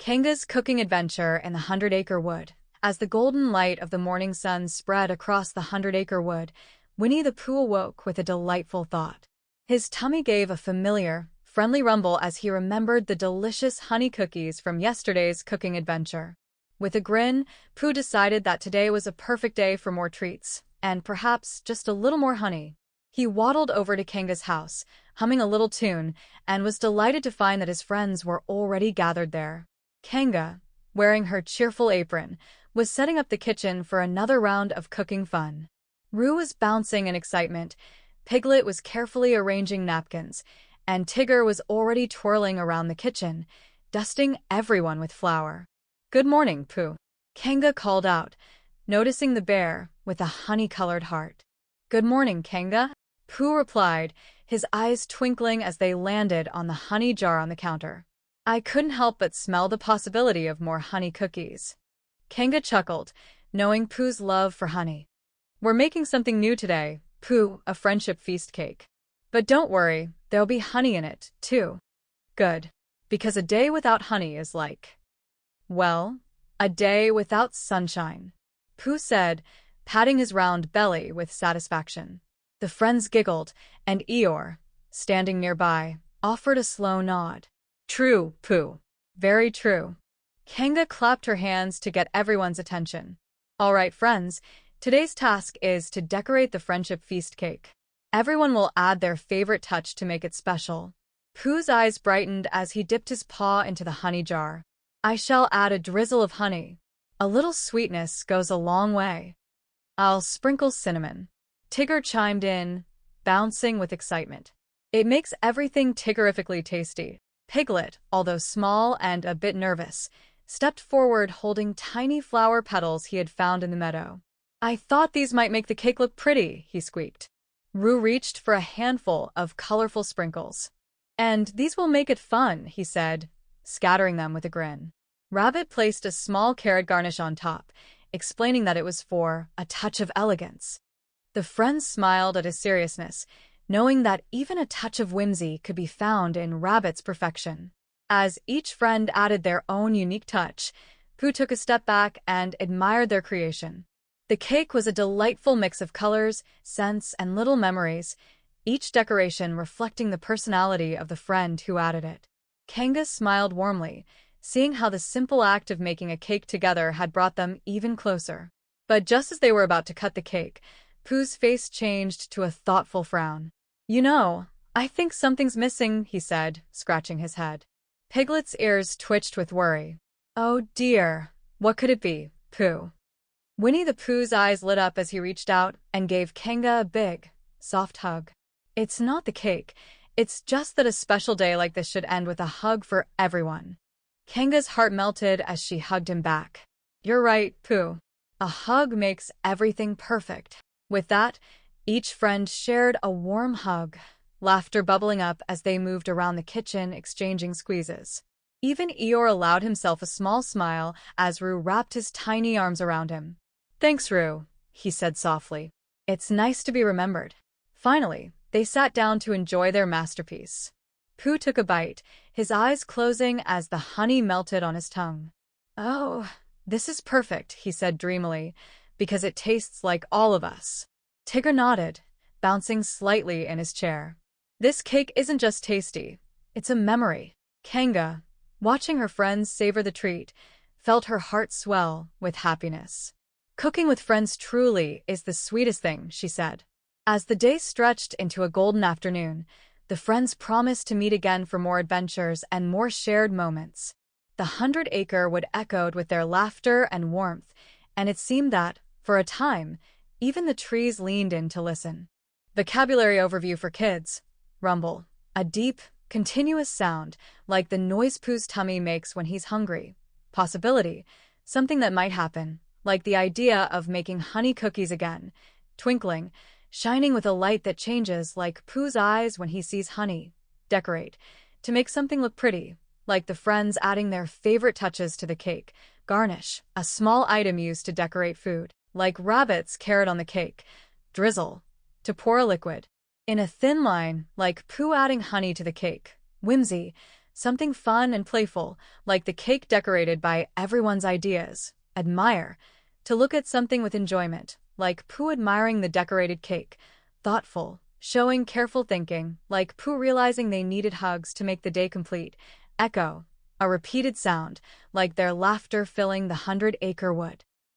Kanga's cooking adventure in the Hundred Acre Wood. As the golden light of the morning sun spread across the Hundred Acre Wood, Winnie the Pooh awoke with a delightful thought. His tummy gave a familiar, friendly rumble as he remembered the delicious honey cookies from yesterday's cooking adventure. With a grin, Pooh decided that today was a perfect day for more treats, and perhaps just a little more honey. He waddled over to Kanga's house, humming a little tune, and was delighted to find that his friends were already gathered there. Kanga, wearing her cheerful apron, was setting up the kitchen for another round of cooking fun. Roo was bouncing in excitement, Piglet was carefully arranging napkins, and Tigger was already twirling around the kitchen, dusting everyone with flour. "Good morning, Pooh," Kanga called out, noticing the bear with a honey-colored heart. "Good morning, Kanga," Pooh replied, his eyes twinkling as they landed on the honey jar on the counter. "I couldn't help but smell the possibility of more honey cookies." Kanga chuckled, knowing Pooh's love for honey. "We're making something new today, Pooh, a friendship feast cake. But don't worry, there'll be honey in it, too." "Good. Because a day without honey is like, well, a day without sunshine," Pooh said, patting his round belly with satisfaction. The friends giggled, and Eeyore, standing nearby, offered a slow nod. "True, Pooh. Very true." Kanga clapped her hands to get everyone's attention. "All right, friends, today's task is to decorate the friendship feast cake. Everyone will add their favorite touch to make it special." Pooh's eyes brightened as he dipped his paw into the honey jar. "I shall add a drizzle of honey. A little sweetness goes a long way." "I'll sprinkle cinnamon," Tigger chimed in, bouncing with excitement. "It makes everything tiggerifically tasty." Piglet, although small and a bit nervous, stepped forward holding tiny flower petals he had found in the meadow. "I thought these might make the cake look pretty," he squeaked. Roo reached for a handful of colorful sprinkles. "And these will make it fun," he said, scattering them with a grin. Rabbit placed a small carrot garnish on top, explaining that it was for a touch of elegance. The friends smiled at his seriousness, knowing that even a touch of whimsy could be found in Rabbit's perfection. As each friend added their own unique touch, Pooh took a step back and admired their creation. The cake was a delightful mix of colors, scents, and little memories, each decoration reflecting the personality of the friend who added it. Kanga smiled warmly, seeing how the simple act of making a cake together had brought them even closer. But just as they were about to cut the cake, Pooh's face changed to a thoughtful frown. "You know, I think something's missing," he said, scratching his head. Piglet's ears twitched with worry. "Oh dear, what could it be, Pooh?" Winnie the Pooh's eyes lit up as he reached out and gave Kanga a big, soft hug. "It's not the cake, it's just that a special day like this should end with a hug for everyone." Kanga's heart melted as she hugged him back. "You're right, Pooh. A hug makes everything perfect." With that, each friend shared a warm hug, laughter bubbling up as they moved around the kitchen exchanging squeezes. Even Eeyore allowed himself a small smile as Roo wrapped his tiny arms around him. "Thanks, Roo," he said softly. "It's nice to be remembered." Finally, they sat down to enjoy their masterpiece. Pooh took a bite, his eyes closing as the honey melted on his tongue. "Oh, this is perfect," he said dreamily, "because it tastes like all of us." Tigger nodded, bouncing slightly in his chair. "This cake isn't just tasty, it's a memory." Kanga, watching her friends savor the treat, felt her heart swell with happiness. "Cooking with friends truly is the sweetest thing," she said. As the day stretched into a golden afternoon, the friends promised to meet again for more adventures and more shared moments. The 100-acre wood echoed with their laughter and warmth, and it seemed that, for a time, even the trees leaned in to listen. Vocabulary overview for kids. Rumble. A deep, continuous sound, like the noise Pooh's tummy makes when he's hungry. Possibility. Something that might happen, like the idea of making honey cookies again. Twinkling. Shining with a light that changes, like Pooh's eyes when he sees honey. Decorate. To make something look pretty, like the friends adding their favorite touches to the cake. Garnish. A small item used to decorate food, like Rabbit's carrot on the cake. Drizzle. To pour a liquid in a thin line, like Pooh adding honey to the cake. Whimsy. Something fun and playful, like the cake decorated by everyone's ideas. Admire. To look at something with enjoyment, like Pooh admiring the decorated cake. Thoughtful. Showing careful thinking, like Pooh realizing they needed hugs to make the day complete. Echo. A repeated sound, like their laughter filling the 100-acre wood.